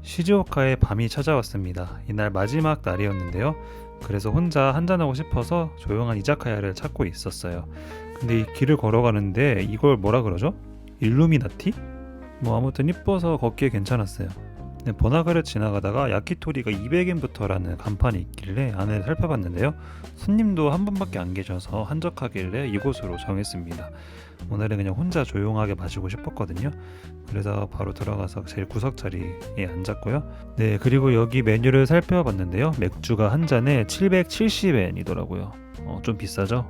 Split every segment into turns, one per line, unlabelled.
시즈오카에 밤이 찾아왔습니다. 이날 마지막 날이었는데요. 그래서 혼자 한잔하고 싶어서 조용한 이자카야를 찾고 있었어요. 근데 이 길을 걸어가는데 이걸 뭐라 그러죠? 일루미나티? 뭐 아무튼 이뻐서 걷기에 괜찮았어요. 네, 번화가를 지나가다가 야키토리가 200엔부터라는 간판이 있길래 안을 살펴봤는데요. 손님도 한 분밖에 안 계셔서 한적하길래 이곳으로 정했습니다. 오늘은 그냥 혼자 조용하게 마시고 싶었거든요. 그래서 바로 들어가서 제일 구석 자리에 앉았고요. 네, 그리고 여기 메뉴를 살펴봤는데요. 맥주가 한 잔에 770엔이더라고요. 좀 비싸죠?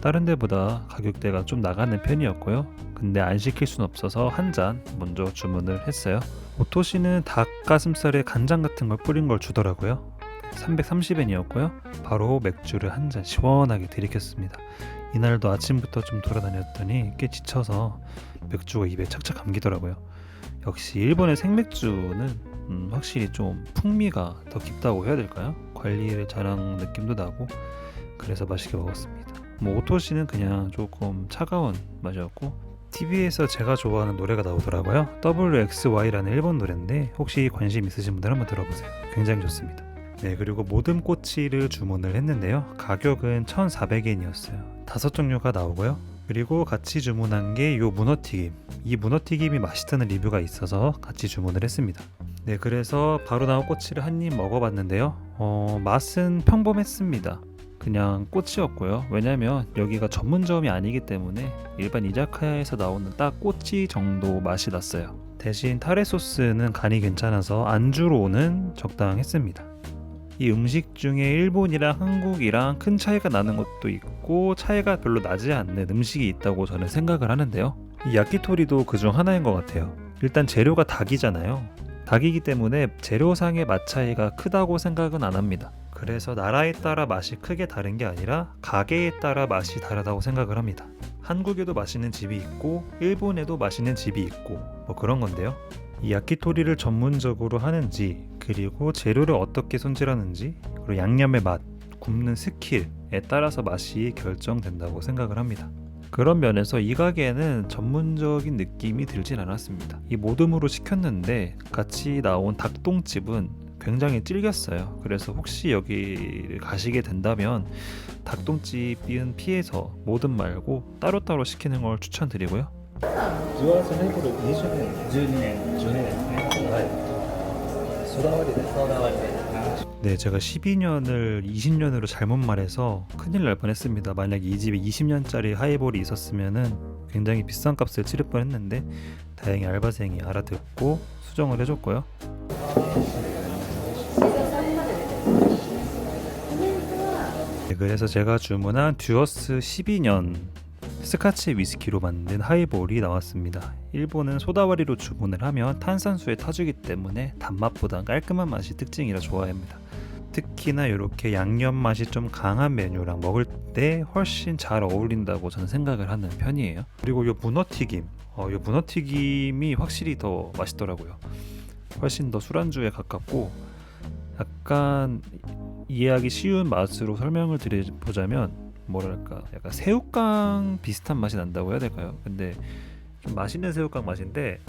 다른 데보다 가격대가 좀 나가는 편이었고요. 근데 안 시킬 순 없어서 한 잔 먼저 주문을 했어요. 오토시는 닭가슴살에 간장 같은 걸 뿌린 걸 주더라고요. 330엔이었고요. 바로 맥주를 한 잔 시원하게 들이켰습니다. 이날도 아침부터 좀 돌아다녔더니 꽤 지쳐서 맥주가 입에 착착 감기더라고요. 역시 일본의 생맥주는 확실히 좀 풍미가 더 깊다고 해야 될까요? 관리를 잘한 느낌도 나고 그래서 맛있게 먹었습니다. 뭐 오토시는 그냥 조금 차가운 맛이었고 TV에서 제가 좋아하는 노래가 나오더라고요. WXY라는 일본 노래인데 혹시 관심 있으신 분들 한번 들어보세요. 굉장히 좋습니다. 네, 그리고 모듬꼬치를 주문을 했는데요. 가격은 1,400엔이었어요. 5종류가 나오고요. 그리고 같이 주문한 게 요 문어튀김. 이 문어튀김이 맛있다는 리뷰가 있어서 같이 주문을 했습니다. 네, 그래서 바로 나온 꼬치를 한 입 먹어봤는데요. 맛은 평범했습니다. 그냥 꼬치였고요. 왜냐면 여기가 전문점이 아니기 때문에 일반 이자카야에서 나오는 딱 꼬치 정도 맛이 났어요. 대신 타레 소스는 간이 괜찮아서 안주로는 적당했습니다. 이 음식 중에 일본이랑 한국이랑 큰 차이가 나는 것도 있고 차이가 별로 나지 않는 음식이 있다고 저는 생각을 하는데요. 이 야키토리도 그중 하나인 것 같아요. 일단 재료가 닭이잖아요. 닭이기 때문에 재료상의 맛 차이가 크다고 생각은 안 합니다. 그래서 나라에 따라 맛이 크게 다른 게 아니라 가게에 따라 맛이 다르다고 생각을 합니다. 한국에도 맛있는 집이 있고 일본에도 맛있는 집이 있고 뭐 그런 건데요. 이 야키토리를 전문적으로 하는지 그리고 재료를 어떻게 손질하는지 그리고 양념의 맛, 굽는 스킬에 따라서 맛이 결정된다고 생각을 합니다. 그런 면에서 이 가게에는 전문적인 느낌이 들진 않았습니다. 이 모듬으로 시켰는데 같이 나온 닭똥집은 굉장히 질겼어요. 그래서 혹시 여기를 가시게 된다면 닭똥집은 피해서 모듬 말고 따로따로 시키는 걸 추천드리고요.
10月の頃20年、12年、10年ですね。はい。ソダ割りです。ソダ割りで。
네, 제가 12년을 20년으로 잘못 말해서 큰일 날 뻔했습니다. 만약에 이 집에 20년짜리 하이볼이 있었으면은 굉장히 비싼 값을 치를 뻔했는데 다행히 알바생이 알아듣고 수정을 해줬고요. 네, 그래서 제가 주문한 듀어스 12년 스카치 위스키로 만든 하이볼이 나왔습니다. 일본은 소다割리로 주문을 하면 탄산수에 타주기 때문에 단맛보다 깔끔한 맛이 특징이라 좋아합니다. 특히나 이렇게 양념 맛이 좀 강한 메뉴랑 먹을 때 훨씬 잘 어울린다고 저는 생각을 하는 편이에요. 그리고 이 문어튀김, 이 문어튀김이 확실히 더 맛있더라고요. 훨씬 더 술안주에 가깝고 약간 이해하기 쉬운 맛으로 설명을 드려보자면 뭐랄까 약간 새우깡 비슷한 맛이 난다고 해야 될까요? 근데 좀 맛있는 새우깡 맛인데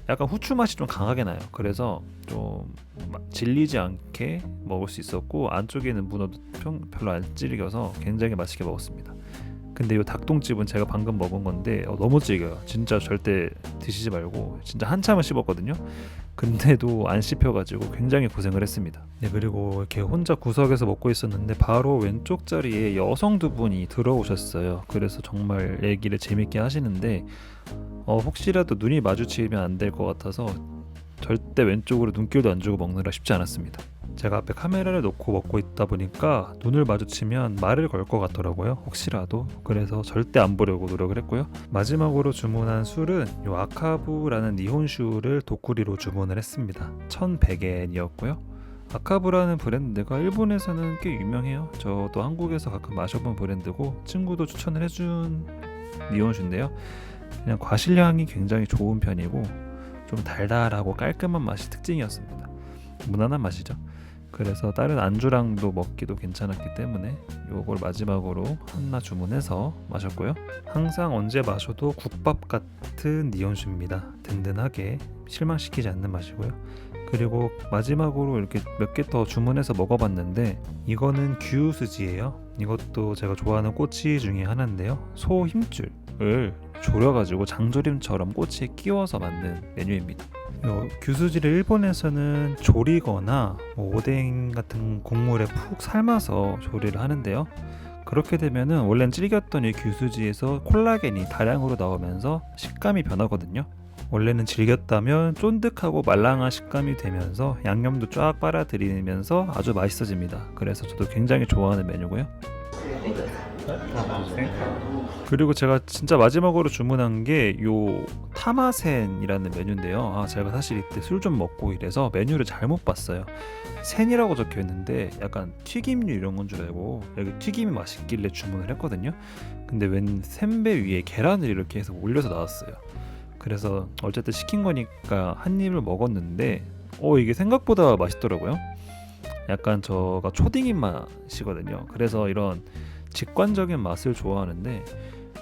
약간 후추 맛이 좀 강하게 나요. 그래서 좀 질리지 않게 먹을 수 있었고 안쪽에는 문어도 별로 안 질겨서 굉장히 맛있게 먹었습니다. 근데 이 닭똥집은 제가 방금 먹은 건데 너무 질겨요. 진짜 절대 드시지 말고 진짜 한참을 씹었거든요. 근데도 안 씹혀가지고 굉장히 고생을 했습니다. 네, 그리고 이렇게 혼자 구석에서 먹고 있었는데 바로 왼쪽 자리에 여성 두 분이 들어오셨어요. 그래서 정말 얘기를 재밌게 하시는데 혹시라도 눈이 마주치면 안 될 것 같아서 절대 왼쪽으로 눈길도 안 주고 먹느라 쉽지 않았습니다. 제가 앞에 카메라를 놓고 먹고 있다 보니까 눈을 마주치면 말을 걸 것 같더라고요. 혹시라도. 그래서 절대 안 보려고 노력을 했고요. 마지막으로 주문한 술은 이 아카부라는 니혼슈를 도쿠리로 주문을 했습니다. 1100엔이었고요. 아카부라는 브랜드가 일본에서는 꽤 유명해요. 저도 한국에서 가끔 마셔본 브랜드고 친구도 추천을 해준 니혼슈인데요. 그냥 과실량이 굉장히 좋은 편이고 좀 달달하고 깔끔한 맛이 특징이었습니다. 무난한 맛이죠. 그래서 다른 안주랑도 먹기도 괜찮았기 때문에 요걸 마지막으로 하나 주문해서 마셨고요. 항상 언제 마셔도 국밥 같은 니온슈입니다. 든든하게 실망시키지 않는 맛이고요. 그리고 마지막으로 이렇게 몇 개 더 주문해서 먹어봤는데 이거는 규수지예요. 이것도 제가 좋아하는 꼬치 중에 하나인데요. 소 힘줄을 졸여가지고 장조림처럼 꼬치에 끼워서 만든 메뉴입니다. 규수지를 일본에서는 조리거나 뭐 오뎅 같은 국물에 푹 삶아서 조리를 하는데요. 그렇게 되면은 원래는 질겼던 이 규수지에서 콜라겐이 다량으로 나오면서 식감이 변하거든요. 원래는 질겼다면 쫀득하고 말랑한 식감이 되면서 양념도 쫙 빨아들이면서 아주 맛있어집니다. 그래서 저도 굉장히 좋아하는 메뉴고요. 그리고 제가 진짜 마지막으로 주문한 게 요 타마센이라는 메뉴인데요. 제가 사실 이때 술 좀 먹고 이래서 메뉴를 잘못 봤어요. 센이라고 적혀 있는데 약간 튀김류 이런 건 줄 알고 여기 튀김이 맛있길래 주문을 했거든요. 근데 웬 센배 위에 계란을 이렇게 해서 올려서 나왔어요. 그래서 어쨌든 시킨 거니까 한 입을 먹었는데 이게 생각보다 맛있더라고요. 약간 저가 초딩 입맛이거든요. 그래서 이런 직관적인 맛을 좋아하는데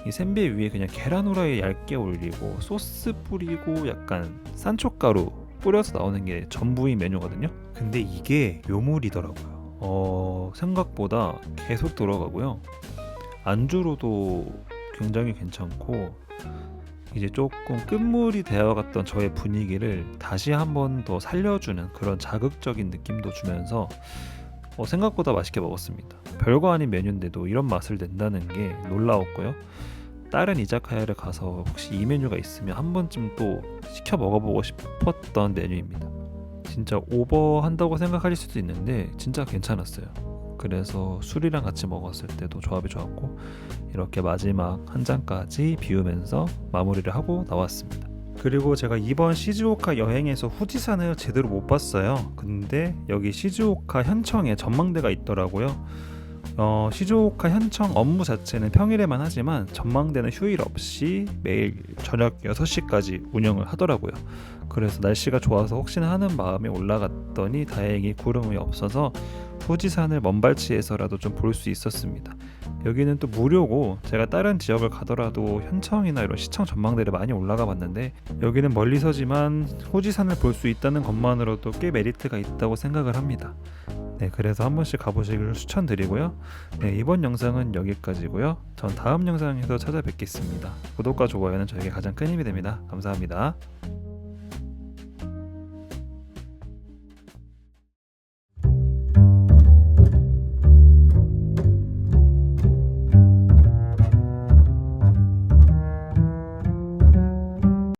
이 센배 위에 그냥 계란 후라이 얇게 올리고 소스 뿌리고 약간 산초가루 뿌려서 나오는 게 전부인 메뉴거든요. 근데 이게 요물이더라고요. 생각보다 계속 들어가고요. 안주로도 굉장히 괜찮고 이제 조금 끝물이 되어갔던 저의 분위기를 다시 한번 더 살려주는 그런 자극적인 느낌도 주면서 생각보다 맛있게 먹었습니다. 별거 아닌 메뉴인데도 이런 맛을 낸다는 게 놀라웠고요. 다른 이자카야를 가서 혹시 이 메뉴가 있으면 한 번쯤 또 시켜 먹어보고 싶었던 메뉴입니다. 진짜 오버한다고 생각하실 수도 있는데 진짜 괜찮았어요. 그래서 술이랑 같이 먹었을 때도 조합이 좋았고 이렇게 마지막 한 잔까지 비우면서 마무리를 하고 나왔습니다. 그리고 제가 이번 시즈오카 여행에서 후지산을 제대로 못 봤어요. 근데 여기 시즈오카 현청에 전망대가 있더라고요. 시즈오카 현청 업무 자체는 평일에만 하지만 전망대는 휴일 없이 매일 저녁 6시까지 운영을 하더라고요. 그래서 날씨가 좋아서 혹시나 하는 마음에 올라갔더니 다행히 구름이 없어서 후지산을 먼발치에서라도 좀 볼 수 있었습니다. 여기는 또 무료고 제가 다른 지역을 가더라도 현청이나 이런 시청 전망대를 많이 올라가 봤는데 여기는 멀리서지만 후지산을 볼 수 있다는 것만으로도 꽤 메리트가 있다고 생각을 합니다. 네, 그래서 한 번씩 가보시길 추천드리고요. 네, 이번 영상은 여기까지고요. 전 다음 영상에서 찾아뵙겠습니다. 구독과 좋아요는 저에게 가장 큰 힘이 됩니다. 감사합니다.